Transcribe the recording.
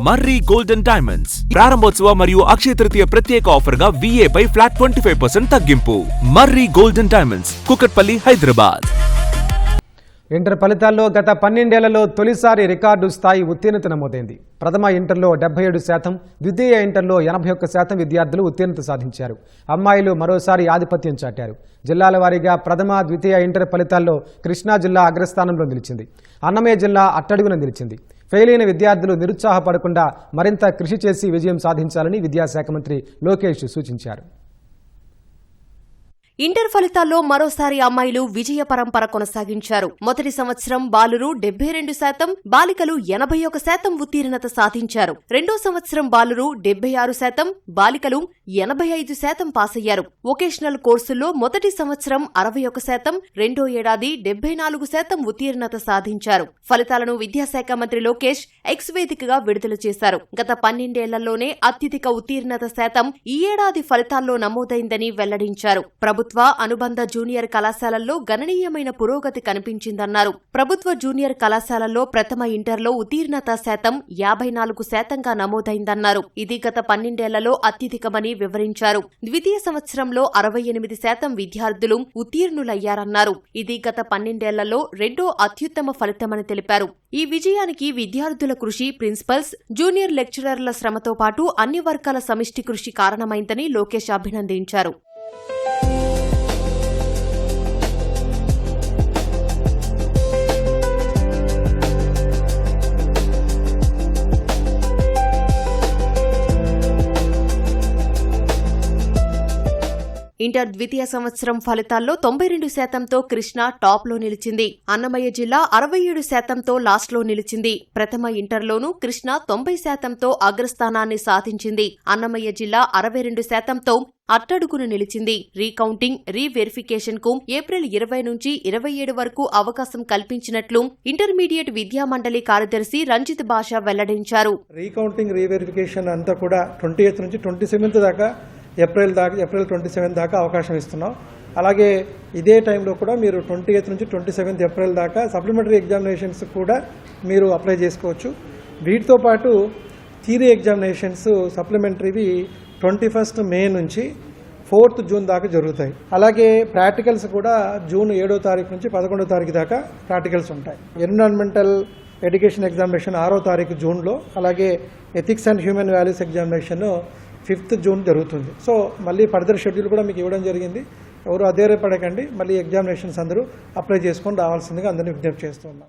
మర్రి golden diamonds ప్రారంభోత్సవ మరియు అక్షయ తృతీయ ప్రత్యేక ఆఫర్ గా VA పై ఫ్లాట్ 25% తగ్గింపు. Marri golden diamonds, Kukatpally, Hyderabad. Inter ఫలితాల్లో గత 12 ఏళ్లలో తొలిసారి రికార్డు స్థాయి ఉత్తీర్ణత నమోదైంది. ప్రథమ ఇంటర్లో 77%, ద్వితీయ ఇంటర్లో 81% విద్యార్థులు ఉత్తీర్ణత సాధించారు. అమ్మాయిలు మరోసారి ఆధిపత్యం చాటారు. జిల్లాల వారీగా ప్రథమ, ద్వితీయ ఇంటర్ ఫలితాల్లో కృష్ణా జిల్లా అగ్రస్థానంలో నిలిచింది. అన్నమయ్య జిల్లా అట్టడుగున నిలిచింది. ఫెయిల్ అయిన విద్యార్థులు నిరుత్సాహపడకుండా మరింత కృషి చేసి విజయం సాధించాలని విద్యాశాఖ మంత్రి లోకేష్ సూచించారు. ఇంటర్ ఫలితాల్లో మరోసారి అమ్మాయిలు విజయ పరంపర కొనసాగించారు. మొదటి సంవత్సరం బాలురు 72%, బాలికలు 81% ఉత్తీర్ణత సాధించారు. రెండో సంవత్సరం బాలురు 76%, బాలికలు 85% పాస్ అయ్యారు. వొకేషనల్ కోర్సుల్లో మొదటి సంవత్సరం 61%, రెండో ఏడాది 74% ఉత్తీర్ణత సాధించారు. ఫలితాలను విద్యాశాఖ మంత్రి లోకేష్ ఎక్స్ వేదికగా విడుదల చేశారు. గత 12 ఏళ్లలోనే అత్యధిక ఉత్తీర్ణత శాతం ఈ ఏడాది ఫలితాల్లో నమోదైందని వెల్లడించారు. ప్రభుత్వ అనుబంధ జూనియర్ కళాశాలల్లో గణనీయమైన పురోగతి కనిపించిందన్నారు. ప్రభుత్వ జూనియర్ కళాశాలల్లో ప్రథమ ఇంటర్లో ఉత్తీర్ణత శాతం 54%గా నమోదైందన్నారు. ఇది గత 12 ఏళ్లలో అత్యధికమని వివరించారు. ద్వితీయ సంవత్సరంలో 68% విద్యార్థులు ఉత్తీర్ణులయ్యారన్నారు. ఇది గత 12 ఏళ్లలో రెండో అత్యుత్తమ ఫలితమని తెలిపారు. ఈ విజయానికి విద్యార్థుల కృషి, ప్రిన్సిపల్స్, జూనియర్ లెక్చరర్ల శ్రమతో పాటు అన్ని వర్గాల సమిష్టి కృషి కారణమైందని లోకేష్ అభినందించారు. ఇంటర్ ద్వితీయ సంవత్సరం ఫలితాల్లో 92%తో కృష్ణ టాప్లో నిలిచింది. అన్నమయ్య జిల్లా 67%తో లాస్ట్లో నిలిచింది. ప్రథమ ఇంటర్లోనూ కృష్ణ 90%తో అగ్రస్థానాన్ని సాధించింది. అన్నమయ్య జిల్లా 62%తో అట్టడుగున నిలిచింది. రీకౌంటింగ్, రీవెరిఫికేషన్ కు ఏప్రిల్ 20 నుంచి 27 వరకు అవకాశం కల్పించినట్లు ఇంటర్మీడియట్ విద్యామండలి కార్యదర్శి రంజిత్ బాషా వెల్లడించారు. రీకౌంటింగ్, రీవెరిఫికేషన్ అంతా కూడా 28 నుంచి 27 దాకా ఏప్రిల్ 27 దాకా అవకాశం ఇస్తున్నాం. అలాగే ఇదే టైంలో కూడా మీరు 28 నుంచి 27 ఏప్రిల్ దాకా సప్లిమెంటరీ ఎగ్జామినేషన్స్ కూడా మీరు అప్లై చేసుకోవచ్చు. వీటితో పాటు థియరీ ఎగ్జామినేషన్స్ సప్లిమెంటరీవి 21 మే నుంచి 4 జూన్ దాకా జరుగుతాయి. అలాగే ప్రాక్టికల్స్ కూడా జూన్ 7వ తారీఖు నుంచి 11వ తారీఖు దాకా ప్రాక్టికల్స్ ఉంటాయి. ఎన్విరాన్మెంటల్ ఎడ్యుకేషన్ ఎగ్జామినేషన్ 6వ తారీఖు జూన్లో, అలాగే ethics and human values examination 5th June జరుగుతుంది. సో మళ్ళీ ఫర్దర్ షెడ్యూల్ కూడా మీకు ఇవ్వడం జరిగింది. ఎవరు అధైర్యపడకండి, మళ్ళీ ఎగ్జామినేషన్స్ అందరూ అప్లై చేసుకొని రావాల్సిందిగా అందరినీ విజ్ఞప్తి చేస్తున్నాం.